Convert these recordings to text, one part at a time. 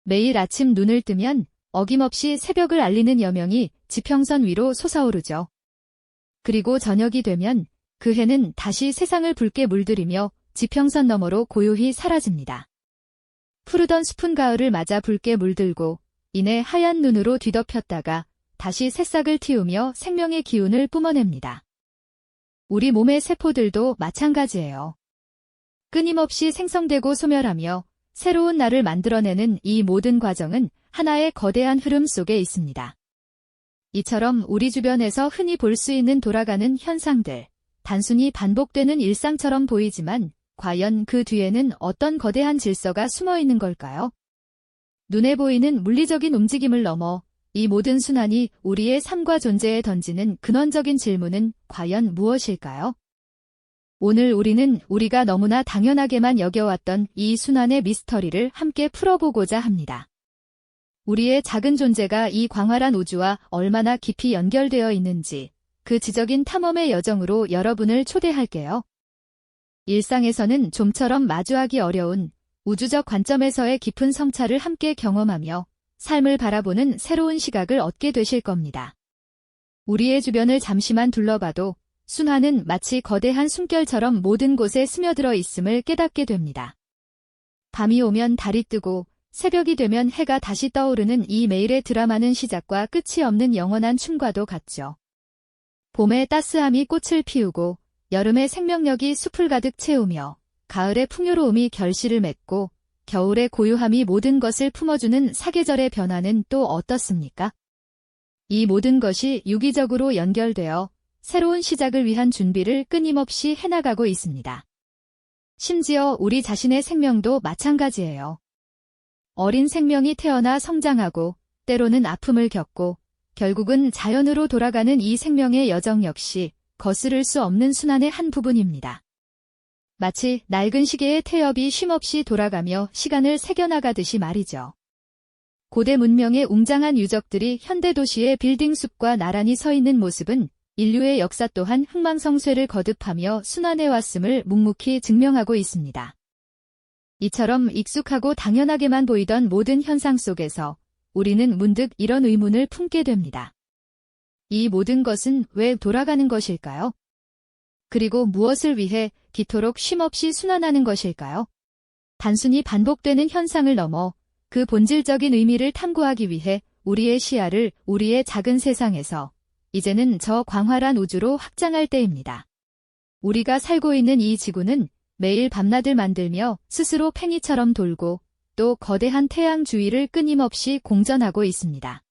매일 아침 눈을 뜨면 어김없이 새벽을 알리는 여명이 지평선 위로 솟아오르죠. 그리고 저녁이 되면 그 해는 다시 세상을 붉게 물들이며 지평선 너머로 고요히 사라집니다. 푸르던 숲은 가을을 맞아 붉게 물들고 이내 하얀 눈으로 뒤덮였다가 다시 새싹을 틔우며 생명의 기운을 뿜어냅니다. 우리 몸의 세포들도 마찬가지예요. 끊임없이 생성되고 소멸하며 새로운 날을 만들어내는 이 모든 과정은 하나의 거대한 흐름 속에 있습니다. 이처럼 우리 주변에서 흔히 볼 수 있는 돌아가는 현상들, 단순히 반복되는 일상처럼 보이지만 과연 그 뒤에는 어떤 거대한 질서가 숨어 있는 걸까요? 눈에 보이는 물리적인 움직임을 넘어 이 모든 순환이 우리의 삶과 존재에 던지는 근원적인 질문은 과연 무엇일까요? 오늘 우리는 우리가 너무나 당연하게만 여겨왔던 이 순환의 미스터리를 함께 풀어보고자 합니다. 우리의 작은 존재가 이 광활한 우주와 얼마나 깊이 연결되어 있는지 그 지적인 탐험의 여정으로 여러분을 초대할게요. 일상에서는 좀처럼 마주하기 어려운 우주적 관점에서의 깊은 성찰을 함께 경험하며 삶을 바라보는 새로운 시각을 얻게 되실 겁니다. 우리의 주변을 잠시만 둘러봐도 순환은 마치 거대한 숨결처럼 모든 곳에 스며들어 있음을 깨닫게 됩니다. 밤이 오면 달이 뜨고 새벽이 되면 해가 다시 떠오르는 이 매일의 드라마는 시작과 끝이 없는 영원한 춤과도 같죠. 봄의 따스함이 꽃을 피우고 여름의 생명력이 숲을 가득 채우며 가을의 풍요로움이 결실을 맺고 겨울의 고요함이 모든 것을 품어주는 사계절의 변화는 또 어떻습니까? 이 모든 것이 유기적으로 연결되어 새로운 시작을 위한 준비를 끊임없이 해나가고 있습니다. 심지어 우리 자신의 생명도 마찬가지예요. 어린 생명이 태어나 성장하고 때로는 아픔을 겪고 결국은 자연으로 돌아가는 이 생명의 여정 역시 거스를 수 없는 순환의 한 부분입니다. 마치 낡은 시계의 태엽이 쉼없이 돌아가며 시간을 새겨나가듯이 말이죠. 고대 문명의 웅장한 유적들이 현대 도시의 빌딩 숲과 나란히 서 있는 모습은 인류의 역사 또한 흥망성쇠를 거듭하며 순환해왔음을 묵묵히 증명하고 있습니다. 이처럼 익숙하고 당연하게만 보이던 모든 현상 속에서 우리는 문득 이런 의문을 품게 됩니다. 이 모든 것은 왜 돌아가는 것일까요? 그리고 무엇을 위해 기토록 쉼없이 순환하는 것일까요? 단순히 반복되는 현상을 넘어 그 본질적인 의미를 탐구하기 위해 우리의 시야를 우리의 작은 세상에서 이제는 저 광활한 우주로 확장할 때입니다. 우리가 살고 있는 이 지구는 매일 밤낮을 만들며 스스로 팽이처럼 돌고 또 거대한 태양 주위를 끊임없이 공전하고 있습니다.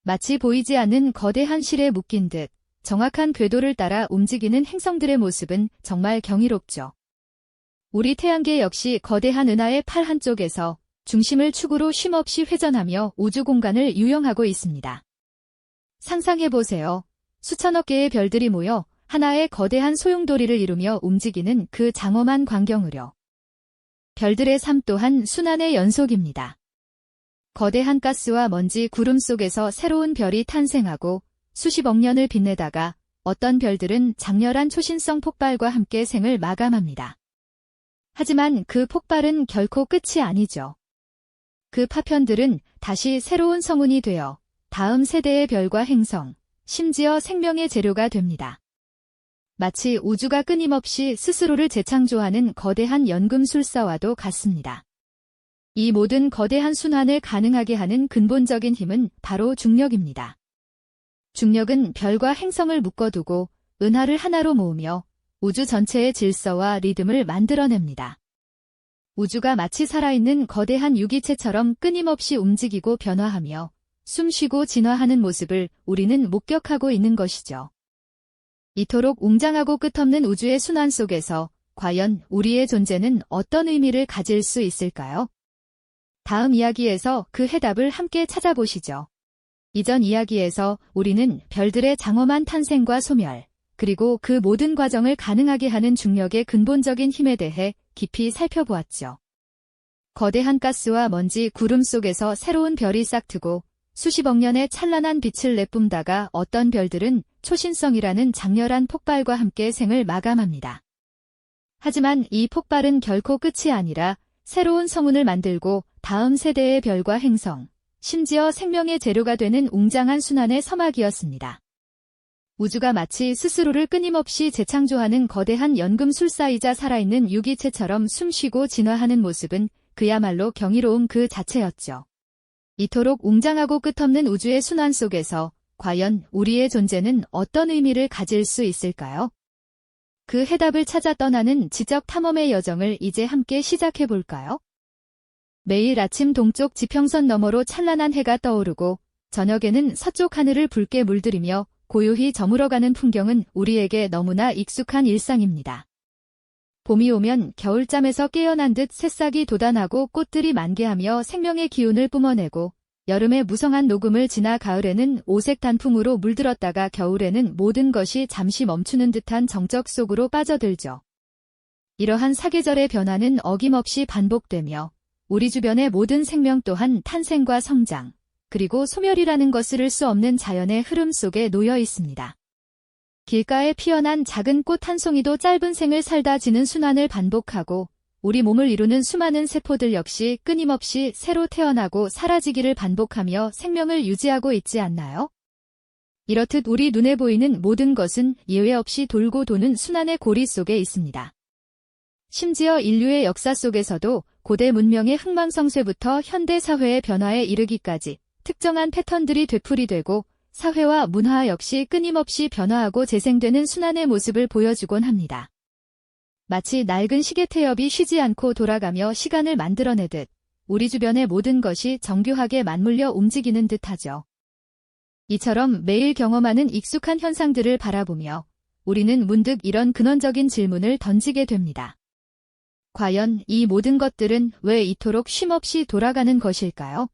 마치 보이지 않는 거대한 실에 묶인 듯 정확한 궤도를 따라 움직이는 행성들의 모습은 정말 경이롭죠. 우리 태양계 역시 거대한 은하의 팔 한쪽에서 중심을 축으로 쉼없이 회전하며 우주 공간을 유영하고 있습니다. 상상해보세요. 수천억 개의 별들이 모여 하나의 거대한 소용돌이를 이루며 움직이는 그 장엄한 광경으로. 별들의 삶 또한 순환의 연속입니다. 거대한 가스와 먼지 구름 속에서 새로운 별이 탄생하고 수십억 년을 빛내다가 어떤 별들은 장렬한 초신성 폭발과 함께 생을 마감합니다. 하지만 그 폭발은 결코 끝이 아니죠. 그 파편들은 다시 새로운 성운이 되어 다음 세대의 별과 행성, 심지어 생명의 재료가 됩니다. 마치 우주가 끊임없이 스스로를 재창조하는 거대한 연금술사와도 같습니다. 이 모든 거대한 순환을 가능하게 하는 근본적인 힘은 바로 중력입니다. 중력은 별과 행성을 묶어두고 은하를 하나로 모으며 우주 전체의 질서와 리듬을 만들어냅니다. 우주가 마치 살아있는 거대한 유기체처럼 끊임없이 움직이고 변화하며 숨쉬고 진화하는 모습을 우리는 목격하고 있는 것이죠. 이토록 웅장하고 끝없는 우주의 순환 속에서 과연 우리의 존재는 어떤 의미를 가질 수 있을까요? 다음 이야기에서 그 해답을 함께 찾아보시죠. 이전 이야기에서 우리는 별들의 장엄한 탄생과 소멸, 그리고 그 모든 과정을 가능하게 하는 중력의 근본적인 힘에 대해 깊이 살펴보았죠. 거대한 가스와 먼지 구름 속에서 새로운 별이 싹트고 수십억 년의 찬란한 빛을 내뿜다가 어떤 별들은 초신성이라는 장렬한 폭발과 함께 생을 마감합니다. 하지만 이 폭발은 결코 끝이 아니라 새로운 성운을 만들고 다음 세대의 별과 행성, 심지어 생명의 재료가 되는 웅장한 순환의 서막이었습니다. 우주가 마치 스스로를 끊임없이 재창조하는 거대한 연금술사이자 살아있는 유기체처럼 숨쉬고 진화하는 모습은 그야말로 경이로움 그 자체였죠. 이토록 웅장하고 끝없는 우주의 순환 속에서 과연 우리의 존재는 어떤 의미를 가질 수 있을까요? 그 해답을 찾아 떠나는 지적 탐험의 여정을 이제 함께 시작해 볼까요? 매일 아침 동쪽 지평선 너머로 찬란한 해가 떠오르고 저녁에는 서쪽 하늘을 붉게 물들이며 고요히 저물어가는 풍경은 우리에게 너무나 익숙한 일상입니다. 봄이 오면 겨울잠에서 깨어난 듯 새싹이 돋아나고 꽃들이 만개하며 생명의 기운을 뿜어내고 여름의 무성한 녹음을 지나 가을에는 오색 단풍으로 물들었다가 겨울에는 모든 것이 잠시 멈추는 듯한 정적 속으로 빠져들죠. 이러한 사계절의 변화는 어김없이 반복되며 우리 주변의 모든 생명 또한 탄생과 성장, 그리고 소멸이라는 것을 을 수 없는 자연의 흐름 속에 놓여 있습니다. 길가에 피어난 작은 꽃 한 송이도 짧은 생을 살다 지는 순환을 반복하고 우리 몸을 이루는 수많은 세포들 역시 끊임없이 새로 태어나고 사라지기를 반복하며 생명을 유지하고 있지 않나요? 이렇듯 우리 눈에 보이는 모든 것은 예외 없이 돌고 도는 순환의 고리 속에 있습니다. 심지어 인류의 역사 속에서도 고대 문명의 흥망성쇠부터 현대 사회의 변화에 이르기까지 특정한 패턴들이 되풀이되고 사회와 문화 역시 끊임없이 변화하고 재생되는 순환의 모습을 보여주곤 합니다. 마치 낡은 시계 태엽이 쉬지 않고 돌아가며 시간을 만들어내듯 우리 주변의 모든 것이 정교하게 맞물려 움직이는 듯하죠. 이처럼 매일 경험하는 익숙한 현상들을 바라보며 우리는 문득 이런 근원적인 질문을 던지게 됩니다. 과연 이 모든 것들은 왜 이토록 쉼없이 돌아가는 것일까요?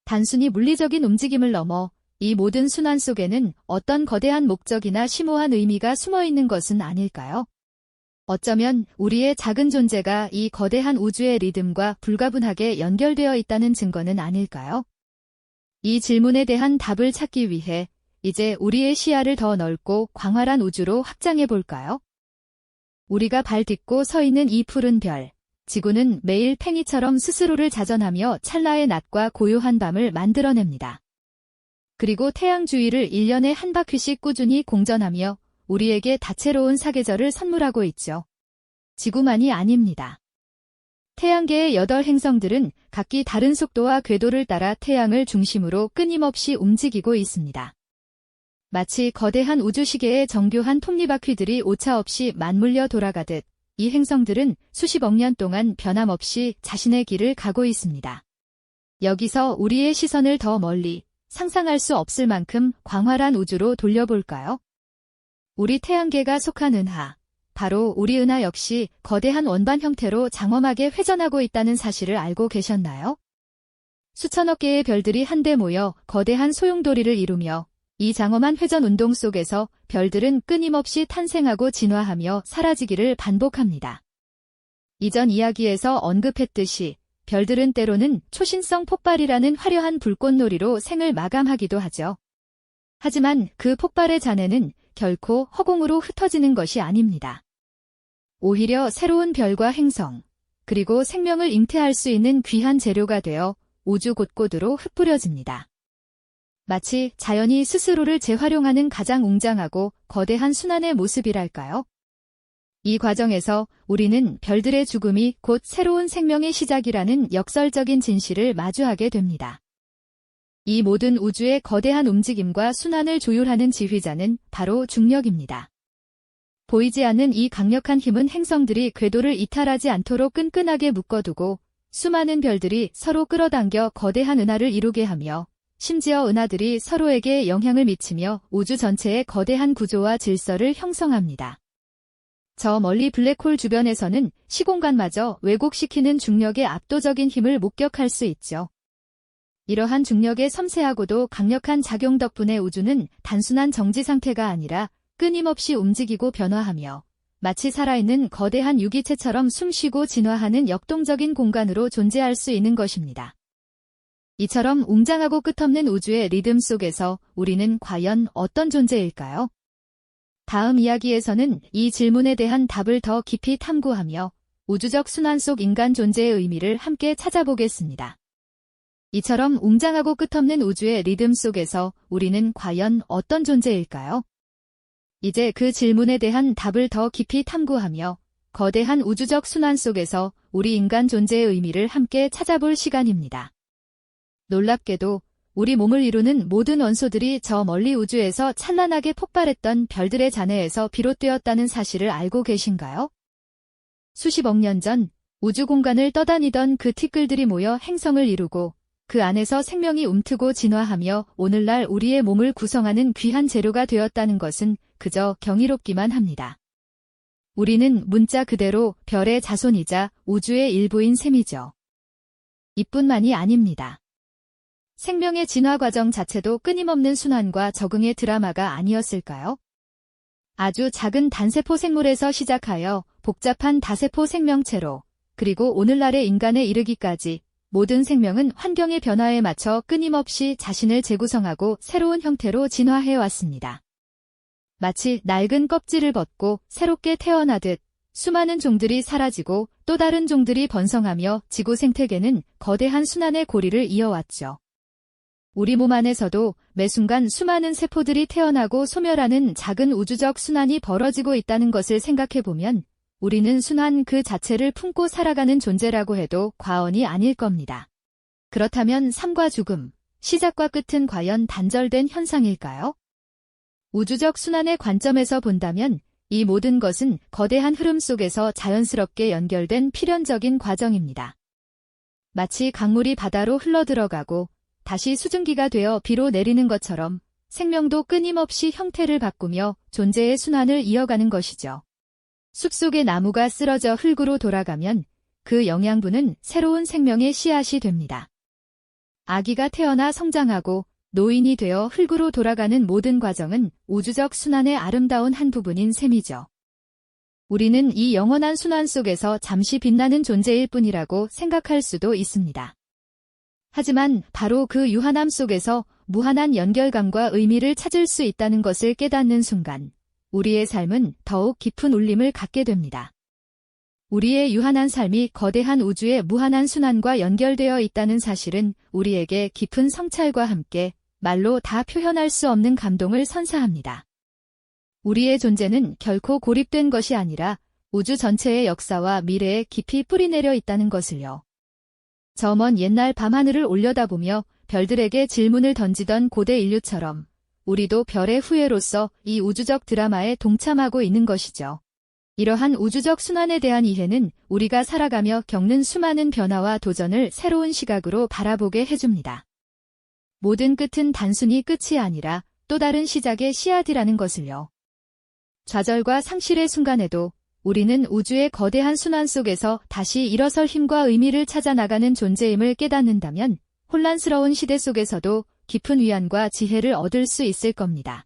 단순히 물리적인 움직임을 넘어 이 모든 순환 속에는 어떤 거대한 목적이나 심오한 의미가 숨어 있는 것은 아닐까요? 어쩌면 우리의 작은 존재가 이 거대한 우주의 리듬과 불가분하게 연결되어 있다는 증거는 아닐까요? 이 질문에 대한 답을 찾기 위해 이제 우리의 시야를 더 넓고 광활한 우주로 확장해 볼까요? 우리가 발 딛고 서 있는 이 푸른 별, 지구는 매일 팽이처럼 스스로를 자전하며 찰나의 낮과 고요한 밤을 만들어냅니다. 그리고 태양 주위를 1년에 한 바퀴씩 꾸준히 공전하며 우리에게 다채로운 사계절을 선물하고 있죠. 지구만이 아닙니다. 태양계의 8행성들은 각기 다른 속도와 궤도를 따라 태양을 중심으로 끊임없이 움직이고 있습니다. 마치 거대한 우주시계의 정교한 톱니바퀴들이 오차없이 맞물려 돌아가듯 이 행성들은 수십억 년 동안 변함없이 자신의 길을 가고 있습니다. 여기서 우리의 시선을 더 멀리 상상할 수 없을 만큼 광활한 우주로 돌려볼까요? 우리 태양계가 속한 은하, 바로 우리 은하 역시 거대한 원반 형태로 장엄하게 회전하고 있다는 사실을 알고 계셨나요? 수천억 개의 별들이 한데 모여 거대한 소용돌이를 이루며 이 장엄한 회전 운동 속에서 별들은 끊임없이 탄생하고 진화하며 사라지기를 반복합니다. 이전 이야기에서 언급했듯이 별들은 때로는 초신성 폭발이라는 화려한 불꽃놀이로 생을 마감하기도 하죠. 하지만 그 폭발의 잔해는 결코 허공으로 흩어지는 것이 아닙니다. 오히려 새로운 별과 행성, 그리고 생명을 잉태할 수 있는 귀한 재료가 되어 우주 곳곳으로 흩뿌려집니다. 마치 자연이 스스로를 재활용하는 가장 웅장하고 거대한 순환의 모습이랄까요? 이 과정에서 우리는 별들의 죽음이 곧 새로운 생명의 시작이라는 역설적인 진실을 마주하게 됩니다. 이 모든 우주의 거대한 움직임과 순환을 조율하는 지휘자는 바로 중력입니다. 보이지 않는 이 강력한 힘은 행성들이 궤도를 이탈하지 않도록 끈끈하게 묶어두고 수많은 별들이 서로 끌어당겨 거대한 은하를 이루게 하며 심지어 은하들이 서로에게 영향을 미치며 우주 전체의 거대한 구조와 질서를 형성합니다. 저 멀리 블랙홀 주변에서는 시공간마저 왜곡시키는 중력의 압도적인 힘을 목격할 수 있죠. 이러한 중력의 섬세하고도 강력한 작용 덕분에 우주는 단순한 정지 상태가 아니라 끊임없이 움직이고 변화하며 마치 살아있는 거대한 유기체처럼 숨쉬고 진화하는 역동적인 공간으로 존재할 수 있는 것입니다. 이처럼 웅장하고 끝없는 우주의 리듬 속에서 우리는 과연 어떤 존재일까요? 다음 이야기에서는 이 질문에 대한 답을 더 깊이 탐구하며 우주적 순환 속 인간 존재의 의미를 함께 찾아보겠습니다. 이처럼 웅장하고 끝없는 우주의 리듬 속에서 우리는 과연 어떤 존재일까요? 이제 그 질문에 대한 답을 더 깊이 탐구하며 거대한 우주적 순환 속에서 우리 인간 존재의 의미를 함께 찾아볼 시간입니다. 놀랍게도 우리 몸을 이루는 모든 원소들이 저 멀리 우주에서 찬란하게 폭발했던 별들의 잔해에서 비롯되었다는 사실을 알고 계신가요? 수십억 년 전 우주 공간을 떠다니던 그 티끌들이 모여 행성을 이루고 그 안에서 생명이 움트고 진화하며 오늘날 우리의 몸을 구성하는 귀한 재료가 되었다는 것은 그저 경이롭기만 합니다. 우리는 문자 그대로 별의 자손이자 우주의 일부인 셈이죠. 이뿐만이 아닙니다. 생명의 진화 과정 자체도 끊임없는 순환과 적응의 드라마가 아니었을까요? 아주 작은 단세포 생물에서 시작하여 복잡한 다세포 생명체로 그리고 오늘날의 인간에 이르기까지 모든 생명은 환경의 변화에 맞춰 끊임없이 자신을 재구성하고 새로운 형태로 진화해 왔습니다. 마치 낡은 껍질을 벗고 새롭게 태어나듯 수많은 종들이 사라지고 또 다른 종들이 번성하며 지구 생태계는 거대한 순환의 고리를 이어왔죠. 우리 몸 안에서도 매 순간 수많은 세포들이 태어나고 소멸하는 작은 우주적 순환이 벌어지고 있다는 것을 생각해보면 우리는 순환 그 자체를 품고 살아가는 존재라고 해도 과언이 아닐 겁니다. 그렇다면 삶과 죽음, 시작과 끝은 과연 단절된 현상일까요? 우주적 순환의 관점에서 본다면 이 모든 것은 거대한 흐름 속에서 자연스럽게 연결된 필연적인 과정입니다. 마치 강물이 바다로 흘러들어가고 다시 수증기가 되어 비로 내리는 것처럼 생명도 끊임없이 형태를 바꾸며 존재의 순환을 이어가는 것이죠. 숲속의 나무가 쓰러져 흙으로 돌아가면 그 영양분은 새로운 생명의 씨앗이 됩니다. 아기가 태어나 성장하고 노인이 되어 흙으로 돌아가는 모든 과정은 우주적 순환의 아름다운 한 부분인 셈이죠. 우리는 이 영원한 순환 속에서 잠시 빛나는 존재일 뿐이라고 생각할 수도 있습니다. 하지만 바로 그 유한함 속에서 무한한 연결감과 의미를 찾을 수 있다는 것을 깨닫는 순간 우리의 삶은 더욱 깊은 울림을 갖게 됩니다. 우리의 유한한 삶이 거대한 우주의 무한한 순환과 연결되어 있다는 사실은 우리에게 깊은 성찰과 함께 말로 다 표현할 수 없는 감동을 선사합니다. 우리의 존재는 결코 고립된 것이 아니라 우주 전체의 역사와 미래에 깊이 뿌리내려 있다는 것을요. 저 먼 옛날 밤하늘을 올려다보며 별들에게 질문을 던지던 고대 인류처럼 우리도 별의 후예로서 이 우주적 드라마에 동참하고 있는 것이죠. 이러한 우주적 순환에 대한 이해는 우리가 살아가며 겪는 수많은 변화와 도전을 새로운 시각으로 바라보게 해줍니다. 모든 끝은 단순히 끝이 아니라 또 다른 시작의 씨앗이라는 것을요. 좌절과 상실의 순간에도 우리는 우주의 거대한 순환 속에서 다시 일어설 힘과 의미를 찾아 나가는 존재임을 깨닫는다면 혼란스러운 시대 속에서도 깊은 위안과 지혜를 얻을 수 있을 겁니다.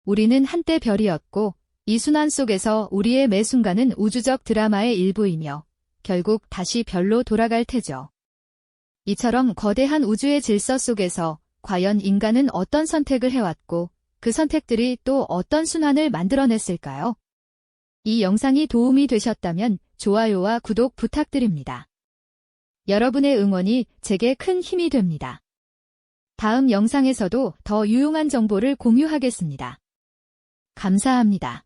우리는 한때 별이었고 이 순환 속에서 우리의 매 순간은 우주적 드라마의 일부이며 결국 다시 별로 돌아갈 테죠. 이처럼 거대한 우주의 질서 속에서 과연 인간은 어떤 선택을 해왔고 그 선택들이 또 어떤 순환을 만들어냈을까요? 이 영상이 도움이 되셨다면 좋아요와 구독 부탁드립니다. 여러분의 응원이 제게 큰 힘이 됩니다. 다음 영상에서도 더 유용한 정보를 공유하겠습니다. 감사합니다.